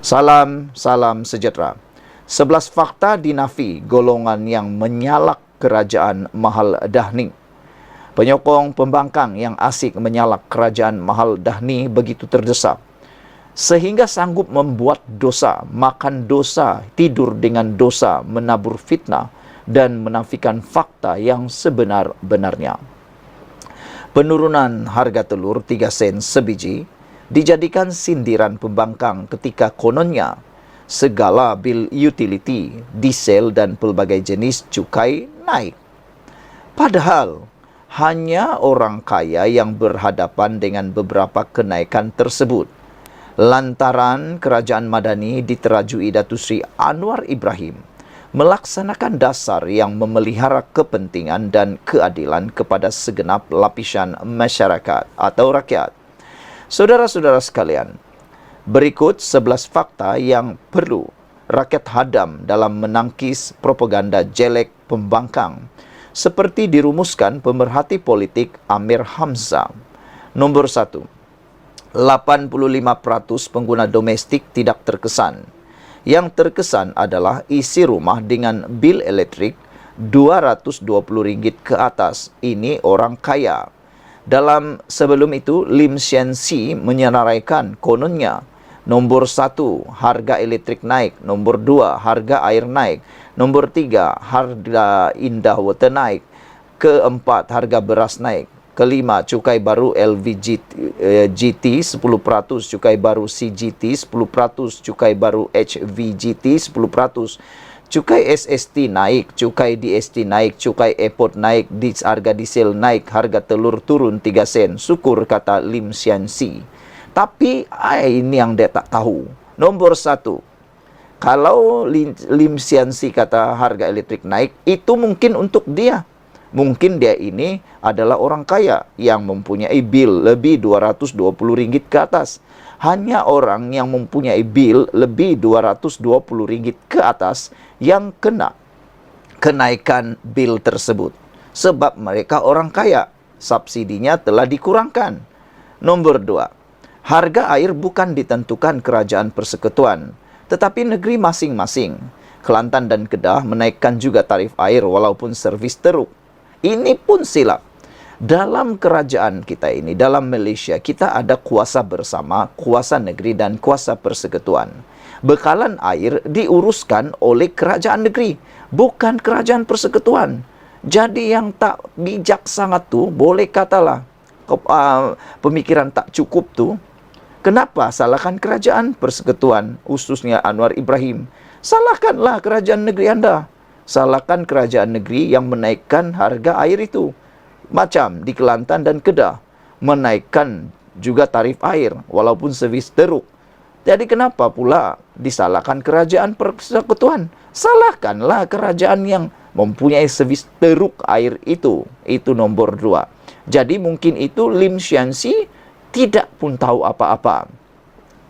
Salam sejahtera. 11 fakta dinafi golongan yang menyalak kerajaan Mahal Dahni. Penyokong pembangkang yang asik menyalak kerajaan Mahal Dahni begitu terdesak sehingga sanggup membuat dosa, makan dosa, tidur dengan dosa, menabur fitnah dan menafikan fakta yang sebenar-benarnya. Penurunan harga telur 3 sen sebiji dijadikan sindiran pembangkang ketika kononnya segala bil utility, diesel dan pelbagai jenis cukai naik. Padahal hanya orang kaya yang berhadapan dengan beberapa kenaikan tersebut. Lantaran kerajaan Madani diterajui Datuk Seri Anwar Ibrahim melaksanakan dasar yang memelihara kepentingan dan keadilan kepada segenap lapisan masyarakat atau rakyat. Saudara-saudara sekalian, berikut 11 fakta yang perlu rakyat hadam dalam menangkis propaganda jelek pembangkang seperti dirumuskan pemerhati politik Amir Hamzah. Nombor 1. 85% pengguna domestik tidak terkesan. Yang terkesan adalah isi rumah dengan bil elektrik RM220 ke atas. Ini orang kaya. Sebelum itu, Lim Sian Si menyenaraikan kononnya nombor 1, harga elektrik naik. Nombor 2, harga air naik. Nombor 3, harga indah water naik. Keempat, harga beras naik. Kelima, cukai baru LVGT 10%, cukai baru CGT 10%, cukai baru HVGT 10%, cukai SST naik, cukai DST naik, cukai airport naik, harga diesel naik, harga telur turun 3 sen. Syukur, kata Lim Sian Si. Tapi ini yang dia tak tahu. Nombor 1, kalau Lim Sian Si kata harga elektrik naik, itu mungkin untuk dia. Mungkin dia ini adalah orang kaya yang mempunyai bil lebih RM220 ke atas. Hanya orang yang mempunyai bil lebih RM220 ke atas yang kena kenaikan bil tersebut. Sebab mereka orang kaya, subsidinya telah dikurangkan. Nombor 2, harga air bukan ditentukan kerajaan persekutuan, tetapi negeri masing-masing. Kelantan dan Kedah menaikkan juga tarif air walaupun servis teruk. Ini pun silap. Dalam kerajaan kita ini, dalam Malaysia, kita ada kuasa bersama, kuasa negeri dan kuasa persekutuan. Bekalan air diuruskan oleh kerajaan negeri, bukan kerajaan persekutuan. Jadi yang tak bijak sangat tu, boleh katalah pemikiran tak cukup tu, kenapa salahkan kerajaan persekutuan, khususnya Anwar Ibrahim? Salahkanlah kerajaan negeri anda. Salahkan kerajaan negeri yang menaikkan harga air itu. Macam di Kelantan dan Kedah, menaikkan juga tarif air walaupun servis teruk. Jadi kenapa pula disalahkan kerajaan persekutuan? Salahkanlah kerajaan yang mempunyai servis teruk air itu. Itu nombor 2. Jadi mungkin itu Lim Sian Si tidak pun tahu apa-apa.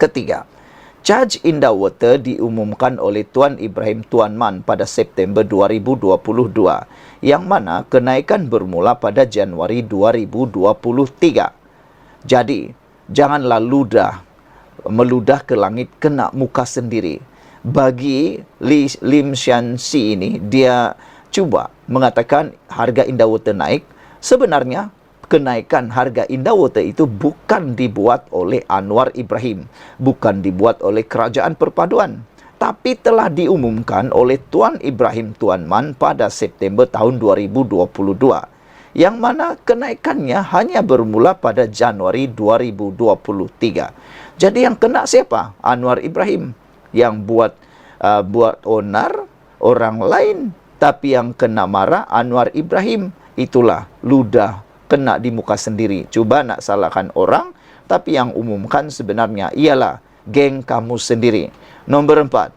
Ketiga, Charge Indah Water diumumkan oleh Tuan Ibrahim Tuan Man pada September 2022, yang mana kenaikan bermula pada Januari 2023. Jadi, janganlah meludah ke langit kena muka sendiri. Bagi Lim Sian Si ini, dia cuba mengatakan harga Indah Water naik. Sebenarnya, kenaikan harga Indah Water itu bukan dibuat oleh Anwar Ibrahim, bukan dibuat oleh kerajaan perpaduan, tapi telah diumumkan oleh Tuan Ibrahim Tuan Man pada September tahun 2022, yang mana kenaikannya hanya bermula pada Januari 2023. Jadi yang kena siapa? Anwar Ibrahim. Yang buat onar orang lain, tapi yang kena marah Anwar Ibrahim. Itulah ludah kena di muka sendiri. Cuba nak salahkan orang, tapi yang umumkan sebenarnya ialah geng kamu sendiri. Nombor 4,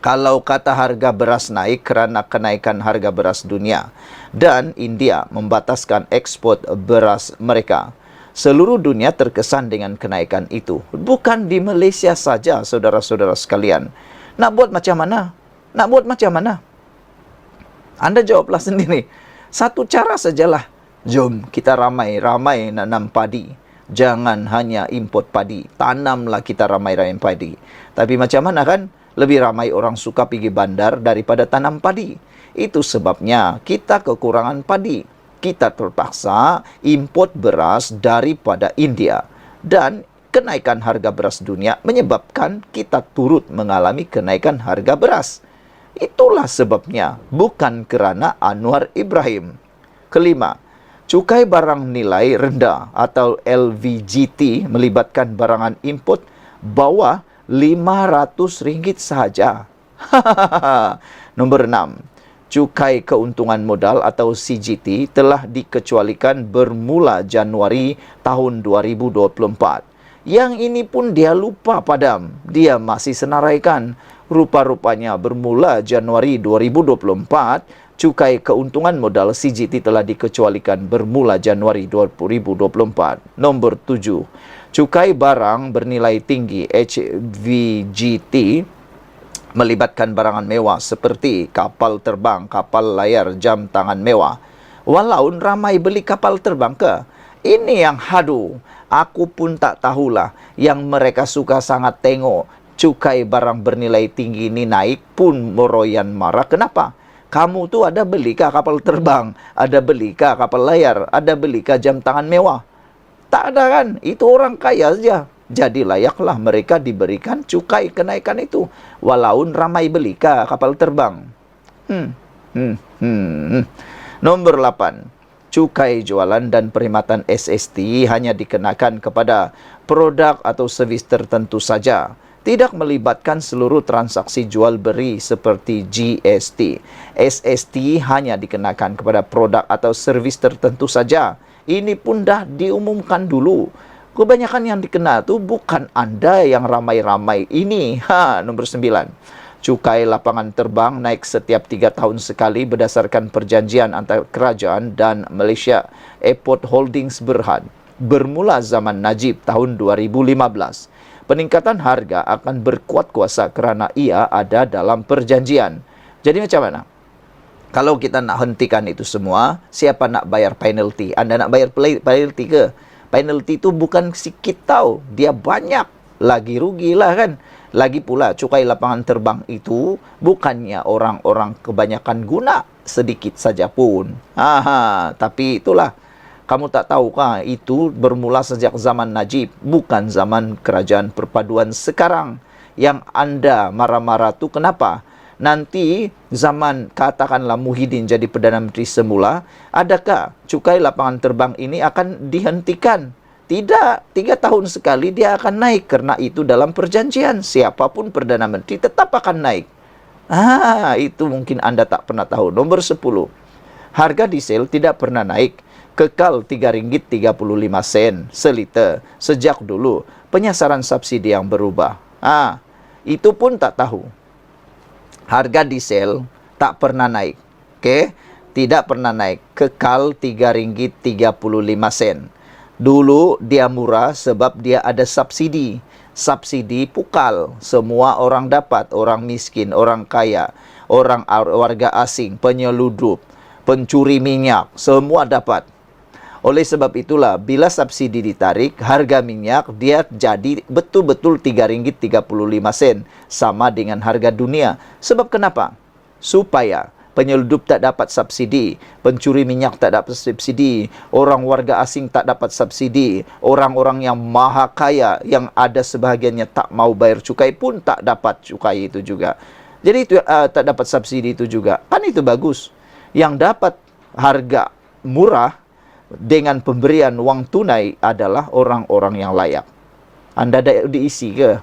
kalau kata harga beras naik kerana kenaikan harga beras dunia dan India membataskan ekspor beras mereka, seluruh dunia terkesan dengan kenaikan itu. Bukan di Malaysia saja, saudara-saudara sekalian. Nak buat macam mana? Nak buat macam mana? Anda jawablah sendiri. Satu cara sajalah. Jom kita ramai-ramai nanam padi. Jangan hanya import padi. Tanamlah kita ramai-ramai padi. Tapi macam mana kan? Lebih ramai orang suka pergi bandar daripada tanam padi. Itu sebabnya kita kekurangan padi. Kita terpaksa import beras daripada India. Dan kenaikan harga beras dunia menyebabkan kita turut mengalami kenaikan harga beras. Itulah sebabnya, bukan kerana Anwar Ibrahim. Kelima, cukai barang nilai rendah atau LVGT melibatkan barangan import bawah RM500 sahaja. Nombor 6. Cukai keuntungan modal atau CGT telah dikecualikan bermula Januari tahun 2024. Yang ini pun dia lupa padam. Dia masih senaraikan. Rupa-rupanya bermula Januari 2024, cukai keuntungan modal CGT telah dikecualikan bermula Januari 2024. Nombor 7. Cukai barang bernilai tinggi HVGT melibatkan barangan mewah seperti kapal terbang, kapal layar, jam tangan mewah. Walau ramai beli kapal terbang ke? Ini yang hadu. Aku pun tak tahulah. Yang mereka suka sangat tengok cukai barang bernilai tinggi ini naik pun meroyan marah. Kenapa? Kamu tu ada belikah kapal terbang? Ada belikah kapal layar? Ada belikah jam tangan mewah? Tak ada kan? Itu orang kaya saja. Jadi layaklah mereka diberikan cukai kenaikan itu. Walau ramai belikah kapal terbang. Nombor 8. Cukai jualan dan perkhidmatan SST hanya dikenakan kepada produk atau servis tertentu saja. Tidak melibatkan seluruh transaksi jual beli seperti GST. SST hanya dikenakan kepada produk atau servis tertentu saja. Ini pun dah diumumkan dulu. Kebanyakan yang dikena tu bukan anda yang ramai-ramai ini. Nombor 9. Cukai lapangan terbang naik setiap 3 tahun sekali berdasarkan perjanjian antara kerajaan dan Malaysia Airport Holdings Berhad. Bermula zaman Najib tahun 2015. Peningkatan harga akan berkuat kuasa kerana ia ada dalam perjanjian. Jadi macam mana? Kalau kita nak hentikan itu semua, siapa nak bayar penalty? Anda nak bayar penalty ke? Penalty itu bukan sikit tau. Dia banyak. Lagi rugilah kan? Lagi pula cukai lapangan terbang itu bukannya orang-orang kebanyakan guna sedikit saja pun. Tapi itulah. Kamu tak tahukah itu bermula sejak zaman Najib, bukan zaman kerajaan perpaduan sekarang. Yang anda marah-marah tu kenapa? Nanti zaman katakanlah Muhyiddin jadi Perdana Menteri semula, adakah cukai lapangan terbang ini akan dihentikan? Tidak, 3 tahun sekali dia akan naik. Kerana itu dalam perjanjian, siapapun Perdana Menteri tetap akan naik. Itu mungkin anda tak pernah tahu. Nombor 10. Harga diesel tidak pernah naik. Kekal RM3.35 seliter sejak dulu. Penyasaran subsidi yang berubah. Itu pun tak tahu. Harga diesel tak pernah naik. Okey? Tidak pernah naik. Kekal RM3.35. Dulu dia murah sebab dia ada subsidi. Subsidi pukal. Semua orang dapat. Orang miskin, orang kaya, orang warga asing, penyeludup, pencuri minyak, semua dapat. Oleh sebab itulah, bila subsidi ditarik, harga minyak dia jadi betul-betul RM3.35 sama dengan harga dunia. Sebab kenapa? Supaya penyeludup tak dapat subsidi, pencuri minyak tak dapat subsidi, orang warga asing tak dapat subsidi, orang-orang yang maha kaya yang ada sebahagiannya tak mau bayar cukai pun tak dapat cukai itu juga. Jadi itu tak dapat subsidi itu juga. Kan itu bagus. Yang dapat harga murah dengan pemberian wang tunai adalah orang-orang yang layak. Anda dah diisi ke?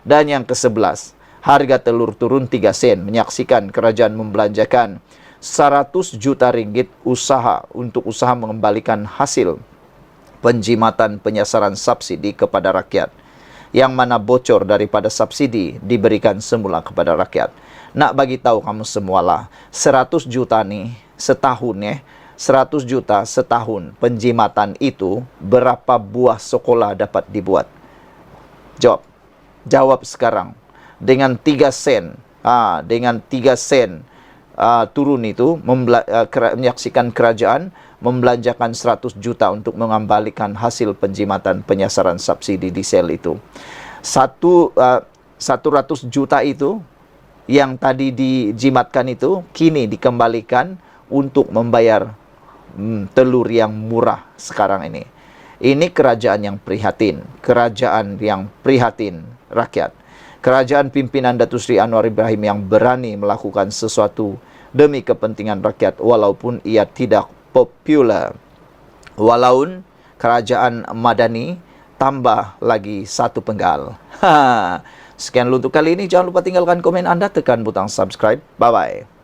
Dan yang ke-11, harga telur turun 3 sen. Menyaksikan kerajaan membelanjakan RM100 juta untuk usaha mengembalikan hasil penjimatan penyasaran subsidi kepada rakyat. Yang mana bocor daripada subsidi diberikan semula kepada rakyat. Nak bagi tahu kamu semualah, 100 juta ni setahun 100 juta setahun penjimatan itu berapa buah sekolah dapat dibuat? Jawab sekarang. Dengan 3 sen. Dengan 3 sen turun itu, menyaksikan kerajaan membelanjakan 100 juta untuk mengembalikan hasil penjimatan penyasaran subsidi diesel itu. 100 juta itu yang tadi dijimatkan itu kini dikembalikan untuk membayar telur yang murah sekarang ini. Ini kerajaan yang prihatin, kerajaan yang prihatin rakyat. Kerajaan pimpinan Datuk Seri Anwar Ibrahim yang berani melakukan sesuatu demi kepentingan rakyat walaupun ia tidak popular. Walaupun kerajaan Madani tambah lagi satu penggal. Sekian untuk kali ini. Jangan lupa tinggalkan komen anda, tekan butang subscribe. Bye-bye.